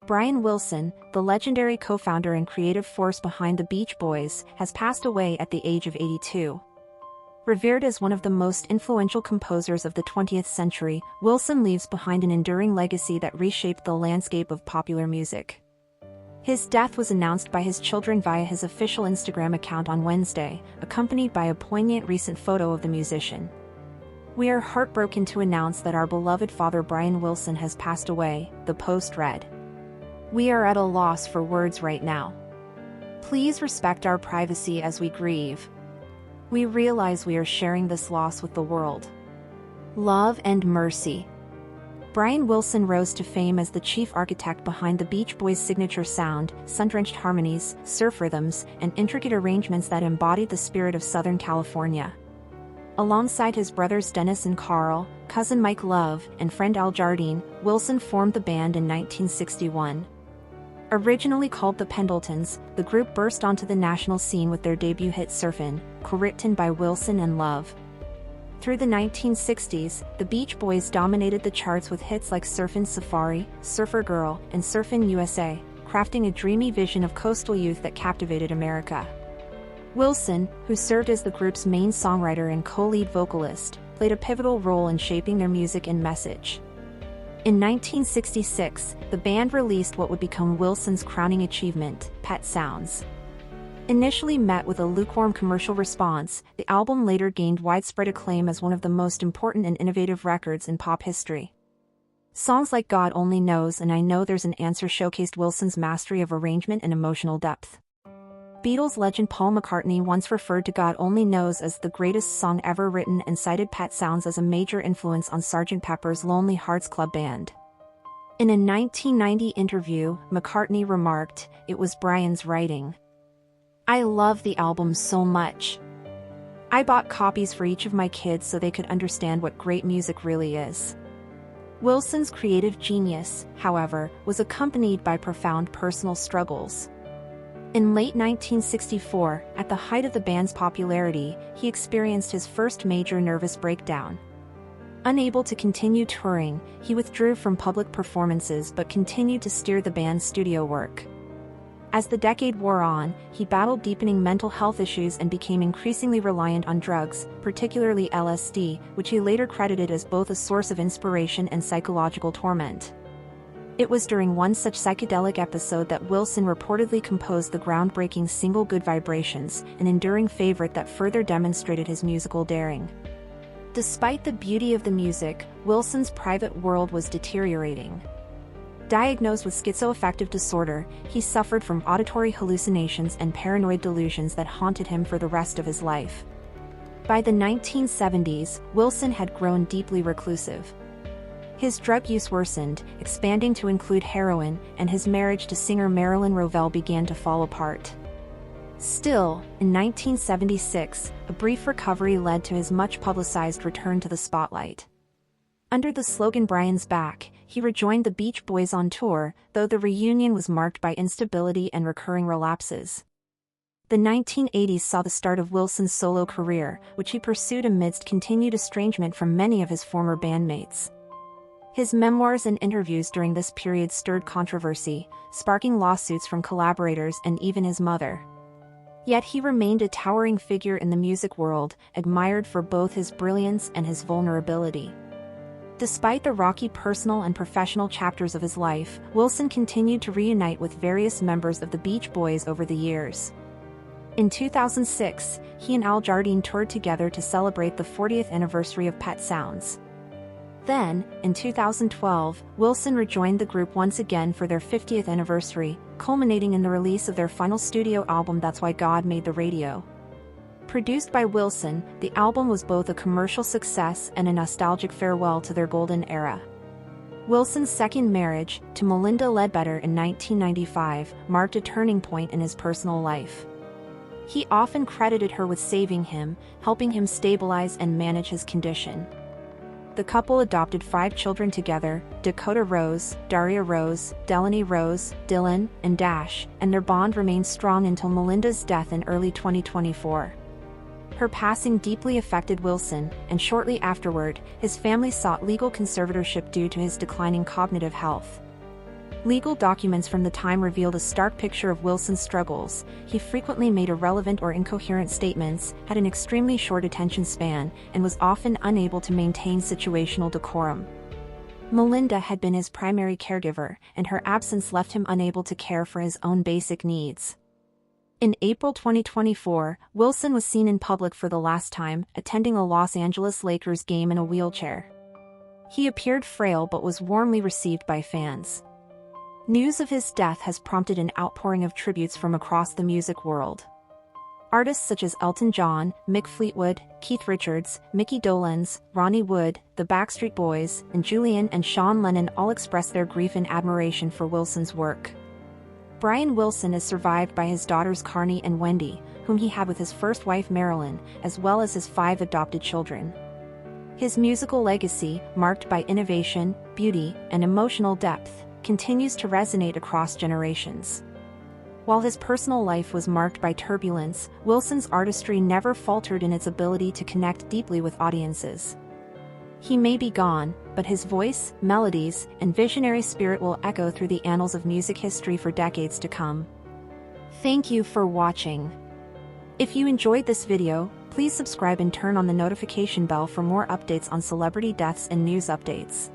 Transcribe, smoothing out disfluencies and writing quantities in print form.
Brian Wilson, the legendary co-founder and creative force behind the Beach Boys, has passed away at the age of 82. Revered as one of the most influential composers of the 20th century, Wilson leaves behind an enduring legacy that reshaped the landscape of popular music. His death was announced by his children via his official Instagram account on Wednesday, accompanied by a poignant recent photo of the musician. "We are heartbroken to announce that our beloved father Brian Wilson has passed away," the post read. "We are at a loss for words right now. Please respect our privacy as we grieve. We realize we are sharing this loss with the world. Love and mercy." Brian Wilson rose to fame as the chief architect behind the Beach Boys' signature sound, sun-drenched harmonies, surf rhythms, and intricate arrangements that embodied the spirit of Southern California. Alongside his brothers Dennis and Carl, cousin Mike Love, and friend Al Jardine, Wilson formed the band in 1961. Originally called the Pendletons, the group burst onto the national scene with their debut hit Surfin', co-written by Wilson and Love. Through the 1960s, the Beach Boys dominated the charts with hits like Surfin' Safari, Surfer Girl, and Surfin' USA, crafting a dreamy vision of coastal youth that captivated America. Wilson, who served as the group's main songwriter and co-lead vocalist, played a pivotal role in shaping their music and message. In 1966, the band released what would become Wilson's crowning achievement, Pet Sounds. Initially met with a lukewarm commercial response, the album later gained widespread acclaim as one of the most important and innovative records in pop history. Songs like God Only Knows and I Know There's an Answer showcased Wilson's mastery of arrangement and emotional depth. Beatles legend Paul McCartney once referred to God Only Knows as the greatest song ever written and cited Pet Sounds as a major influence on Sgt. Pepper's Lonely Hearts Club Band. In a 1990 interview, McCartney remarked, "It was Brian's writing. I love the album so much. I bought copies for each of my kids so they could understand what great music really is." Wilson's creative genius, however, was accompanied by profound personal struggles. In late 1964, at the height of the band's popularity, he experienced his first major nervous breakdown. Unable to continue touring, he withdrew from public performances but continued to steer the band's studio work. As the decade wore on, he battled deepening mental health issues and became increasingly reliant on drugs, particularly LSD, which he later credited as both a source of inspiration and psychological torment. It was during one such psychedelic episode that Wilson reportedly composed the groundbreaking single Good Vibrations, an enduring favorite that further demonstrated his musical daring. Despite the beauty of the music, Wilson's private world was deteriorating. Diagnosed with schizoaffective disorder, he suffered from auditory hallucinations and paranoid delusions that haunted him for the rest of his life. By the 1970s, Wilson had grown deeply reclusive. His drug use worsened, expanding to include heroin, and his marriage to singer Marilyn Rovell began to fall apart. Still, in 1976, a brief recovery led to his much-publicized return to the spotlight. Under the slogan Brian's Back, he rejoined the Beach Boys on tour, though the reunion was marked by instability and recurring relapses. The 1980s saw the start of Wilson's solo career, which he pursued amidst continued estrangement from many of his former bandmates. His memoirs and interviews during this period stirred controversy, sparking lawsuits from collaborators and even his mother. Yet he remained a towering figure in the music world, admired for both his brilliance and his vulnerability. Despite the rocky personal and professional chapters of his life, Wilson continued to reunite with various members of the Beach Boys over the years. In 2006, he and Al Jardine toured together to celebrate the 40th anniversary of Pet Sounds. Then, in 2012, Wilson rejoined the group once again for their 50th anniversary, culminating in the release of their final studio album That's Why God Made the Radio. Produced by Wilson, the album was both a commercial success and a nostalgic farewell to their golden era. Wilson's second marriage, to Melinda Ledbetter in 1995, marked a turning point in his personal life. He often credited her with saving him, helping him stabilize and manage his condition. The couple adopted 5 children together: Dakota Rose, Daria Rose, Delaney Rose, Dylan, and Dash, and their bond remained strong until Melinda's death in early 2024. Her passing deeply affected Wilson, and shortly afterward, his family sought legal conservatorship due to his declining cognitive health. Legal documents from the time revealed a stark picture of Wilson's struggles. He frequently made irrelevant or incoherent statements, had an extremely short attention span, and was often unable to maintain situational decorum. Melinda had been his primary caregiver, and her absence left him unable to care for his own basic needs. In April 2024, Wilson was seen in public for the last time, attending a Los Angeles Lakers game in a wheelchair. He appeared frail but was warmly received by fans. News of his death has prompted an outpouring of tributes from across the music world. Artists such as Elton John, Mick Fleetwood, Keith Richards, Mickey Dolenz, Ronnie Wood, the Backstreet Boys, and Julian and Sean Lennon all expressed their grief and admiration for Wilson's work. Brian Wilson is survived by his daughters Carney and Wendy, whom he had with his first wife Marilyn, as well as his 5 adopted children. His musical legacy, marked by innovation, beauty, and emotional depth, continues to resonate across generations. While his personal life was marked by turbulence, Wilson's artistry never faltered in its ability to connect deeply with audiences. He may be gone, but his voice, melodies, and visionary spirit will echo through the annals of music history for decades to come. Thank you for watching. If you enjoyed this video, please subscribe and turn on the notification bell for more updates on celebrity deaths and news updates.